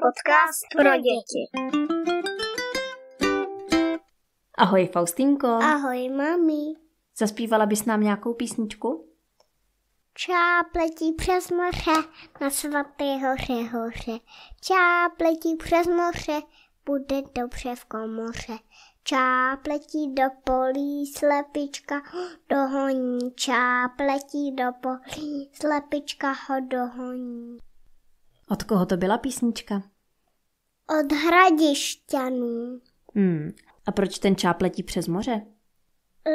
Podcast pro děti. Ahoj, Faustínko. Ahoj, mami. Zaspívala bys nám nějakou písničku? Čáp letí přes moře, na svaté hoře. Čáp letí přes moře, bude dobře v komoře. Čáp letí do polí, slepička ho dohoní. Čáp letí do polí, slepička ho dohoní. Od koho to byla písnička? Od Hradišťanů. A proč ten čáp letí přes moře?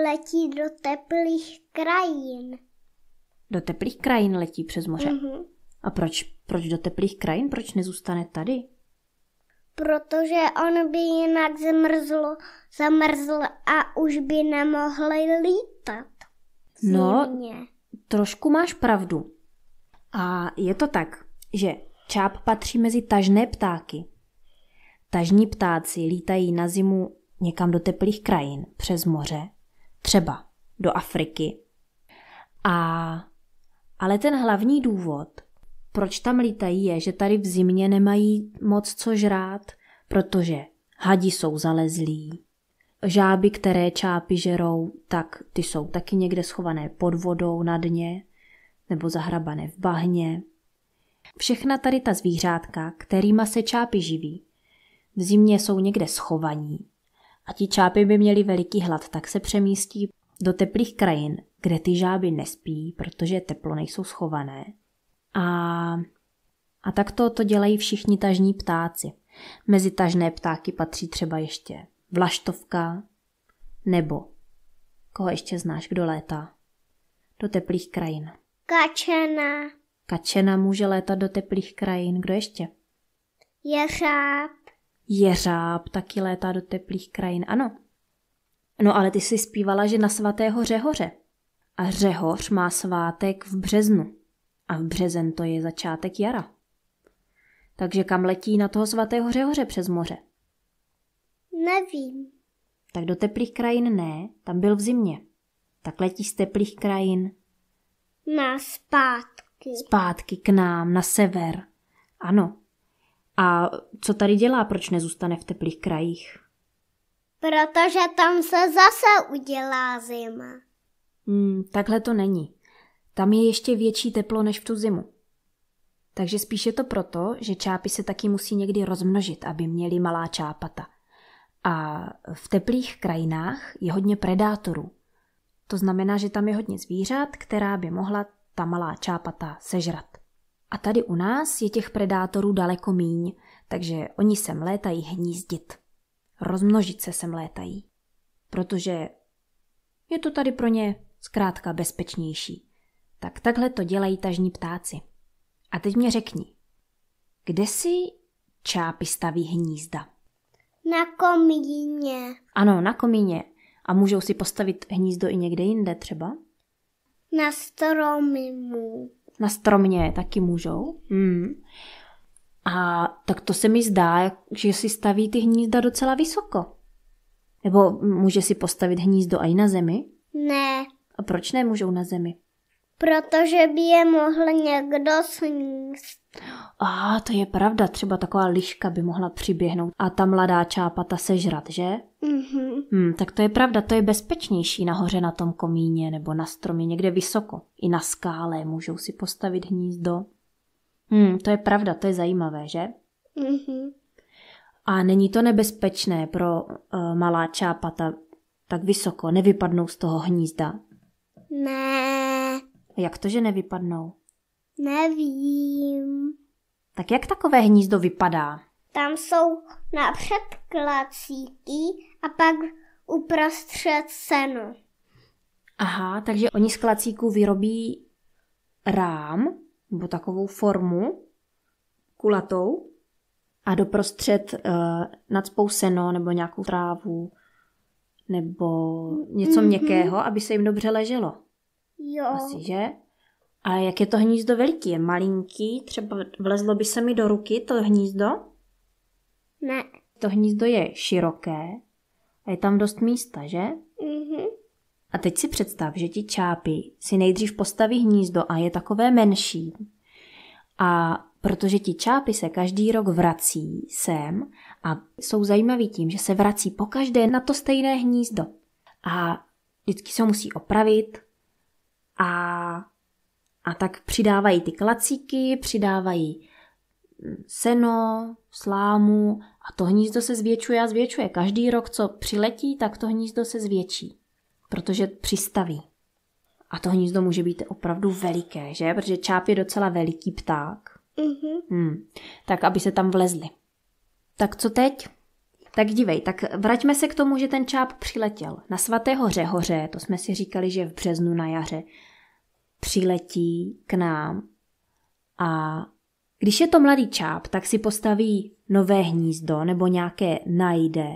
Letí do teplých krajin. Do teplých krajin letí přes moře. A proč do teplých krajin? Proč nezůstane tady? Protože on by jinak zamrzl a už by nemohl lítat. No, trošku máš pravdu. A je to tak, že čáp patří mezi tažné ptáky. Tažní ptáci lítají na zimu někam do teplých krajin přes moře, třeba do Afriky. Ale ten hlavní důvod, proč tam lítají, je, že tady v zimě nemají moc co žrát, protože hadi jsou zalezlí. Žáby, které čápy žerou, tak ty jsou taky někde schované pod vodou na dně nebo zahrabané v bahně. Všechna tady ta zvířátka, kterýma se čápy živí, v zimě jsou někde schovaní a ti čápy by měli veliký hlad, tak se přemístí do teplých krajin, kde ty žáby nespí, protože je teplo, nejsou schované. A tak to dělají všichni tažní ptáci. Mezi tažné ptáky patří třeba ještě vlaštovka, nebo koho ještě znáš, kdo létá do teplých krajin? Kačena. Kačena může létat do teplých krajin. Kdo ještě? Jeřáb. Jeřáb taky létá do teplých krajin, ano. No ale ty jsi zpívala, že na svatého Řehoře. A Řehoř má svátek v březnu. A v březen to je začátek jara. Takže kam letí na toho svatého Řehoře přes moře? Nevím. Tak do teplých krajin ne, tam byl v zimě. Tak letí z teplých krajin na zpátky. Zpátky k nám, na sever. Ano. A co tady dělá, proč nezůstane v teplých krajích? Protože tam se zase udělá zima. Takhle to není. Tam je ještě větší teplo než v tu zimu. Takže spíš je to proto, že čápy se taky musí někdy rozmnožit, aby měly malá čápata. A v teplých krajinách je hodně predátorů. To znamená, že tam je hodně zvířat, která by mohla ta malá čápata sežrat. A tady u nás je těch predátorů daleko míň, takže oni sem létají hnízdit. Rozmnožit se sem létají. Protože je to tady pro ně zkrátka bezpečnější. Tak takhle to dělají tažní ptáci. A teď mě řekni, kde si čápy staví hnízda? Na komíně. Ano, na komíně. A můžou si postavit hnízdo i někde jinde třeba? Na stromu. Na stromě taky můžou. A tak to se mi zdá, že si staví ty hnízda docela vysoko. Nebo může si postavit hnízdo i na zemi? Ne. A proč nemůžou na zemi? Protože by je mohl někdo sníst. To je pravda, třeba taková liška by mohla přiběhnout a ta mladá čápata sežrat, že? Tak to je pravda, to je bezpečnější nahoře na tom komíně nebo na stromě, někde vysoko. I na skále můžou si postavit hnízdo. To je pravda, to je zajímavé, že? A není to nebezpečné pro malá čápata tak vysoko, nevypadnou z toho hnízda? Ne. Jak to, že nevypadnou? Nevím. Tak jak takové hnízdo vypadá? Tam jsou napřed klacíky a pak uprostřed seno. Aha, takže oni z klacíků vyrobí rám, nebo takovou formu, kulatou, a doprostřed nacpou seno nebo nějakou trávu, nebo něco měkkého, aby se jim dobře leželo. Jo. Asi, že? A jak je to hnízdo veliký? Je malinký? Třeba vlezlo by se mi do ruky to hnízdo? Ne. To hnízdo je široké a je tam dost místa, že? A teď si představ, že ti čápy si nejdřív postaví hnízdo a je takové menší. A protože ti čápy se každý rok vrací sem a jsou zajímaví tím, že se vrací pokaždé na to stejné hnízdo. A vždycky se musí opravit a tak přidávají ty klacíky, přidávají seno, slámu a to hnízdo se zvětšuje a zvětšuje. Každý rok, co přiletí, tak to hnízdo se zvětší, protože přistaví. A to hnízdo může být opravdu veliké, že? Protože čáp je docela veliký pták. Tak, aby se tam vlezli. Tak co teď? Tak dívej, tak vraťme se k tomu, že ten čáp přiletěl. Na svatého Řehoře, to jsme si říkali, že v březnu na jaře, přiletí k nám a když je to mladý čáp, tak si postaví nové hnízdo nebo nějaké najde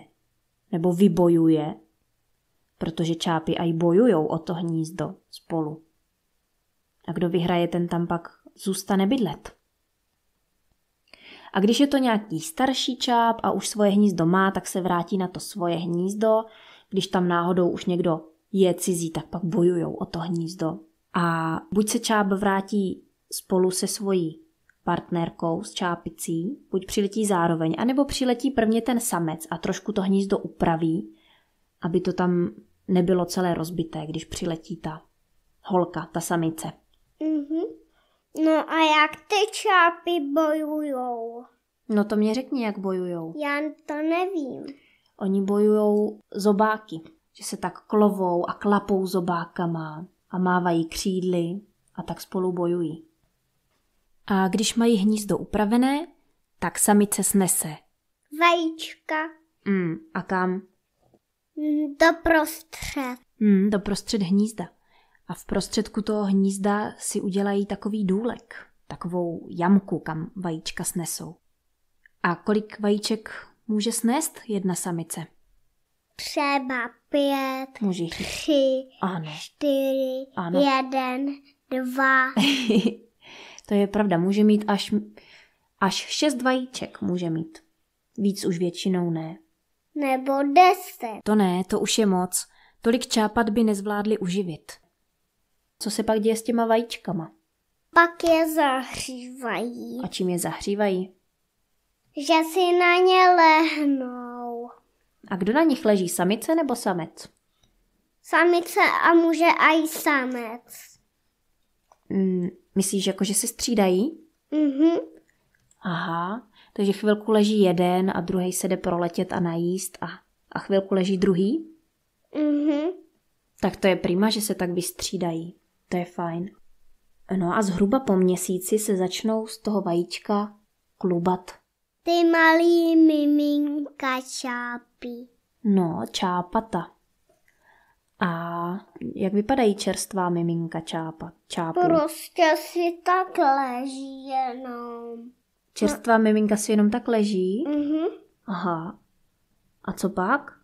nebo vybojuje, protože čápy aj bojujou o to hnízdo spolu. A kdo vyhraje, ten tam pak zůstane bydlet. A když je to nějaký starší čáp a už svoje hnízdo má, tak se vrátí na to svoje hnízdo. Když tam náhodou už někdo je cizí, tak pak bojujou o to hnízdo. A buď se čáp vrátí spolu se svojí partnerkou, s čápicí, buď přiletí zároveň, anebo přiletí prvně ten samec a trošku to hnízdo upraví, aby to tam nebylo celé rozbité, když přiletí ta holka, ta samice. No a jak ty čápy bojujou? No to mě řekni, jak bojujou. Já to nevím. Oni bojujou zobáky, že se tak klovou a klapou zobákama a mávají křídly a tak spolu bojují. A když mají hnízdo upravené, tak samice snese. Vajíčka. A kam? Doprostřed. Doprostřed hnízda. A v prostředku toho hnízda si udělají takový důlek, takovou jamku, kam vajíčka snesou. A kolik vajíček může snést jedna samice? Třeba 5, Může 3, ano. 4, Ano. 1, 2. To je pravda, může mít až 6 vajíček může mít. Víc už většinou ne. Nebo 10. To ne, to už je moc. Tolik čápat by nezvládli uživit. Co se pak děje s těma vajíčkama? Pak je zahřívají. A čím je zahřívají? Že si na ně lehnou. A kdo na nich leží, samice nebo samec? Samice a může i samec. Myslíš, jako že se střídají? Aha, takže chvilku leží jeden a druhý se jde proletět a najíst a chvilku leží druhý? Tak to je prima, že se tak vystřídají. To je fajn. No a zhruba po měsíci se začnou z toho vajíčka klubat. Ty malý miminka čápy. No, čápata. A jak vypadají čerstvá miminka čápů? Prostě si tak leží jenom. Čerstvá miminka si jenom tak leží? Aha. A co pak?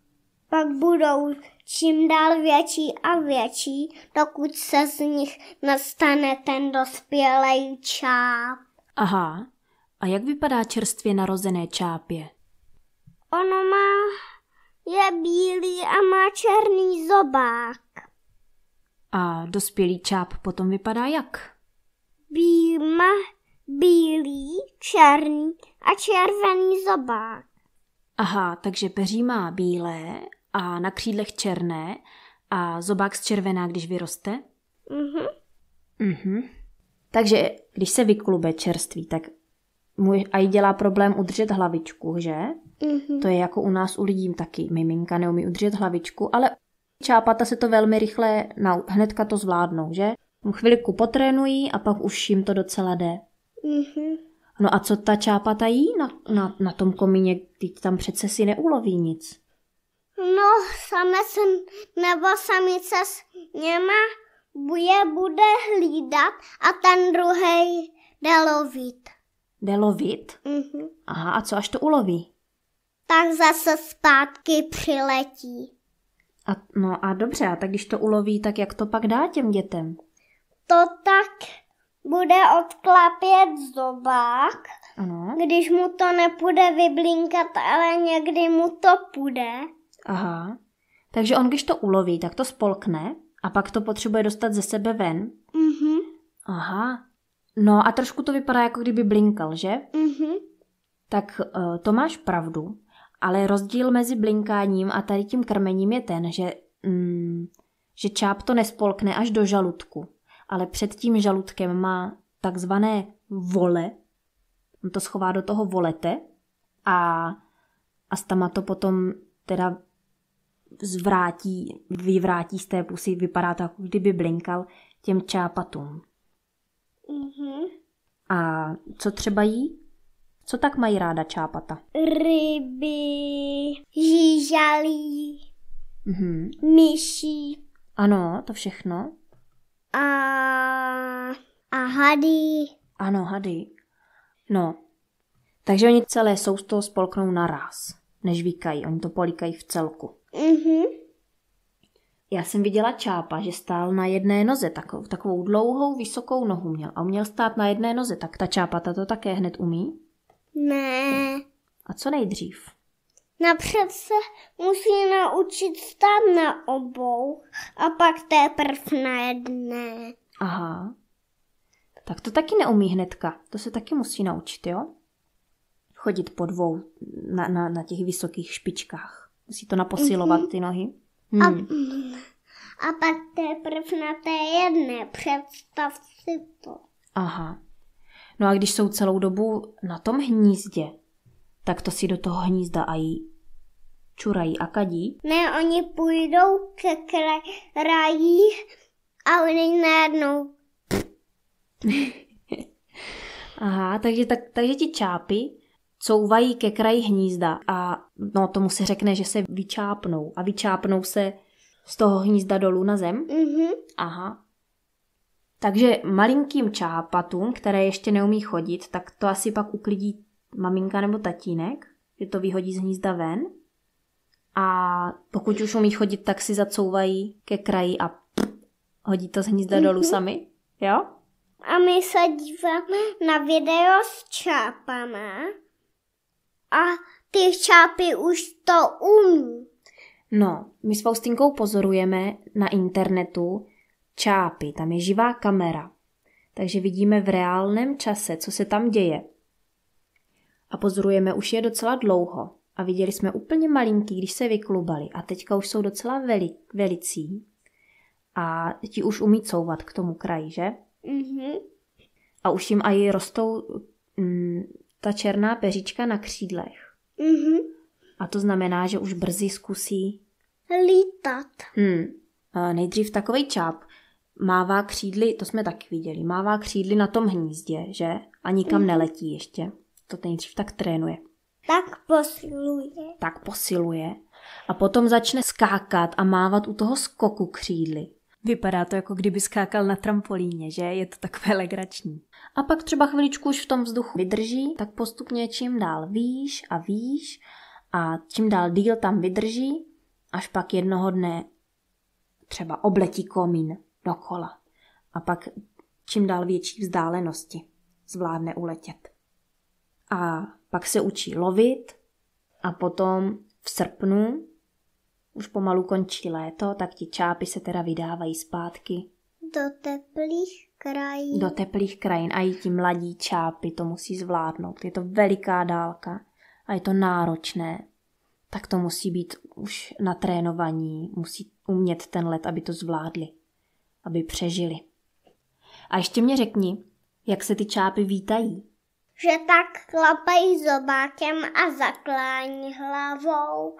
Pak budou čím dál větší a větší, dokud se z nich nastane ten dospělý čáp. Aha. A jak vypadá čerstvě narozené čápě? Ono je bílý a má černý zobák. A dospělý čáp potom vypadá jak? Bílý, černý a červený zobák. Aha, takže peří má bílé a na křídlech černé a zobák zčervená, když vyroste? Takže když se vyklube čerství, tak mu aj dělá problém udržet hlavičku, že? To je jako u nás u lidí taky. Miminka neumí udržet hlavičku, ale čápata se to velmi rychle, hnedka to zvládnou, že? Chviliku potrénují a pak už jim to docela jde. No a co ta čápata jí na tom komíně, teď tam přece si neuloví nic. No, samec nebo samice s něma bude hlídat a ten druhej jde lovit. Jde lovit? Aha, a co až to uloví? Tak zase zpátky přiletí. No a dobře, a tak když to uloví, tak jak to pak dá těm dětem? To tak bude odklapět zobák, Ano. když mu to nepůjde vyblinkat, ale někdy mu to půjde. Aha, takže on když to uloví, tak to spolkne a pak to potřebuje dostat ze sebe ven? Aha, No a trošku to vypadá, jako kdyby blinkal, že? Mhm. Tak to máš pravdu, ale rozdíl mezi blinkáním a tady tím krmením je ten, že čáp to nespolkne až do žaludku, ale před tím žaludkem má takzvané vole, on to schová do toho volete a stama to potom teda vyvrátí z té pusy, vypadá to, jako kdyby blinkal těm čápatům. Mhm. A co třeba jí? Co tak mají ráda čápata? Ryby, žížalí, myší Ano, to všechno. a hady. Ano, hady. No, takže oni celé sousto spolknou naráz, než vykají. Oni to políkají v celku. Mhm. Já jsem viděla čápa, že stál na jedné noze, takovou dlouhou, vysokou nohu měl. A uměl stát na jedné noze, tak ta čápata to také hned umí. Ne. A co nejdřív? Napřed se musí naučit stát na obou a pak teprve na jedné. Aha. Tak to taky neumí hnedka. To se taky musí naučit, jo? Chodit po dvou na těch vysokých špičkách. Musí to naposilovat ty nohy. A pak teprve na té jedné. Představ si to. Aha. No a když jsou celou dobu na tom hnízdě, tak to si do toho hnízda aj čurají a kadí. Ne, oni půjdou ke kraji a oni najednou. Aha, takže ti čápy couvají ke kraji hnízda a no tomu se řekne, že se vyčápnou a vyčápnou se z toho hnízda dolů na zem. Mhm. Aha. Takže malinkým čápatům, které ještě neumí chodit, tak to asi pak uklidí maminka nebo tatínek, že to vyhodí z hnízda ven. A pokud už umí chodit, tak si zacouvají ke kraji a hodí to z hnízda dolů sami. Jo? A my se díváme na video s čápama a ty čápy už to umí. No, my s Faustinkou pozorujeme na internetu čápy, tam je živá kamera, takže vidíme v reálném čase, co se tam děje. A pozorujeme už je docela dlouho a viděli jsme úplně malinký, když se vyklubali a teďka už jsou docela velicí a ti už umí couvat k tomu kraji, že? Mhm. A už jim aj rostou ta černá peříčka na křídlech. Mhm. A to znamená, že už brzy zkusí Lítat. Nejdřív takovej čáp mává křídly, to jsme taky viděli, mává křídly na tom hnízdě, že? A nikam neletí ještě. To nejdřív tak trénuje. Tak posiluje. A potom začne skákat a mávat u toho skoku křídly. Vypadá to, jako kdyby skákal na trampolíně, že? Je to takové legrační. A pak třeba chviličku už v tom vzduchu vydrží, tak postupně čím dál výš a čím dál díl tam vydrží, až pak jednoho dne třeba obletí komín dokola. A pak čím dál větší vzdálenosti zvládne uletět. A pak se učí lovit a potom v srpnu, už pomalu končí léto, tak ti čápy se teda vydávají zpátky do teplých krajin a i ti mladí čápy to musí zvládnout. Je to veliká dálka a je to náročné. Tak to musí být už na trénovaní, musí umět ten let, aby to zvládli, aby přežili. A ještě mě řekni, jak se ty čápy vítají. Že tak klapají zobákem a zaklání hlavou.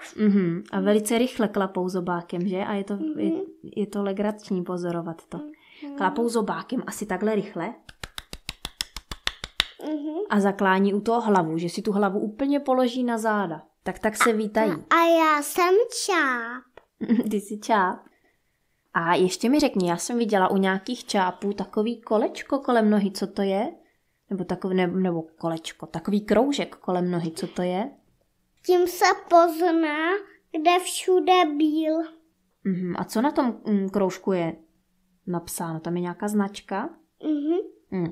A velice rychle klapou zobákem, že? A je to legrační pozorovat to. Klapou zobákem asi takhle rychle a zaklání u toho hlavu, že si tu hlavu úplně položí na záda. Tak se vítají. A já jsem čáp. Ty jsi čáp. A ještě mi řekni, já jsem viděla u nějakých čápů takový kolečko kolem nohy, co to je? Nebo kolečko, takový kroužek kolem nohy, co to je? Tím se pozná, kde všude byl. A co na tom kroužku je napsáno? Tam je nějaká značka?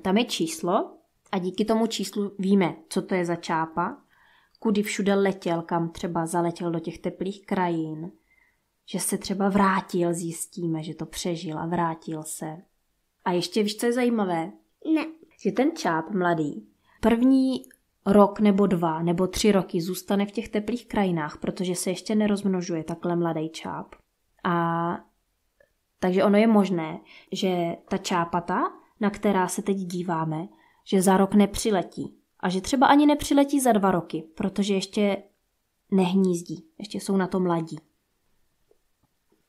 Tam je číslo a díky tomu číslu víme, co to je za čápa, kudy všude letěl, kam třeba zaletěl do těch teplých krajin, že se třeba vrátil, zjistíme, že to přežil a vrátil se. A ještě víš, co je zajímavé? Ne. že ten čáp mladý první rok nebo 2 nebo 3 roky zůstane v těch teplých krajinách, protože se ještě nerozmnožuje takhle mladý čáp. A takže ono je možné, že ta čápata, na která se teď díváme, že za rok nepřiletí. A že třeba ani nepřiletí za 2 roky, protože ještě nehnízdí, ještě jsou na to mladí.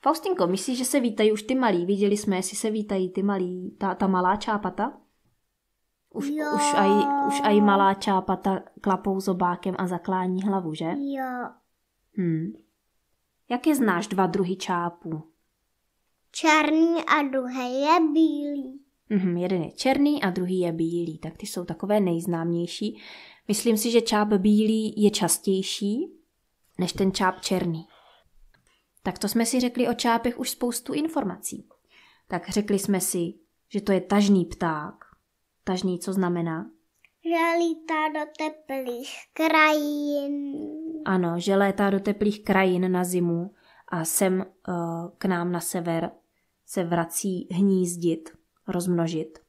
Faustinko, myslíš, že se vítají už ty malí? Viděli jsme, jestli se vítají ty malí, ta malá čápata? Už aj malá čápata klapou zobákem a zaklání hlavu, že? Jo. Jaké znáš 2 druhy čápů? Černý a druhý je bílý. Jeden je černý a druhý je bílý, tak ty jsou takové nejznámější. Myslím si, že čáp bílý je častější než ten čáp černý. Tak to jsme si řekli o čápech už spoustu informací. Tak řekli jsme si, že to je tažný pták. Tažný, co znamená? Že lítá do teplých krajin. Ano, že létá do teplých krajin na zimu a sem k nám na sever se vrací hnízdit, rozmnožit.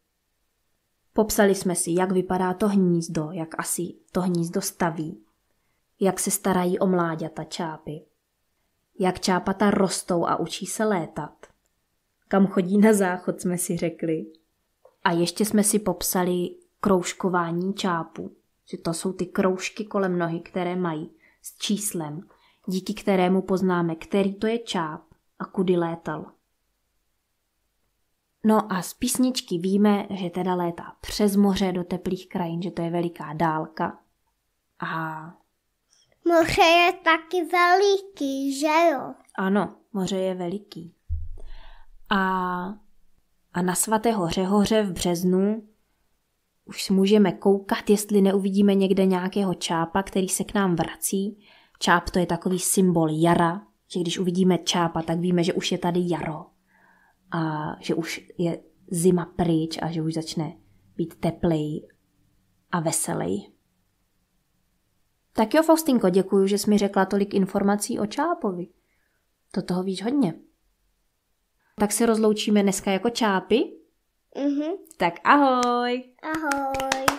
Popsali jsme si, jak vypadá to hnízdo, jak asi to hnízdo staví, jak se starají o mláďata čápy, jak čápata rostou a učí se létat, kam chodí na záchod, jsme si řekli. A ještě jsme si popsali kroužkování čápů, že to jsou ty kroužky kolem nohy, které mají s číslem, díky kterému poznáme, který to je čáp a kudy létal. No a z písničky víme, že teda létá přes moře do teplých krajin, že to je veliká dálka. A moře je taky veliký, že jo? Ano, moře je veliký. A na Svatého Řehoře v březnu už můžeme koukat, jestli neuvidíme někde nějakého čápa, který se k nám vrací. Čáp to je takový symbol jara, že když uvidíme čápa, tak víme, že už je tady jaro. A že už je zima pryč a že už začne být teplej a veselej. Tak jo, Faustinko, děkuju, že jsi mi řekla tolik informací o čápovi. To toho víš hodně. Tak se rozloučíme dneska jako čápy? Mhm. Tak ahoj! Ahoj.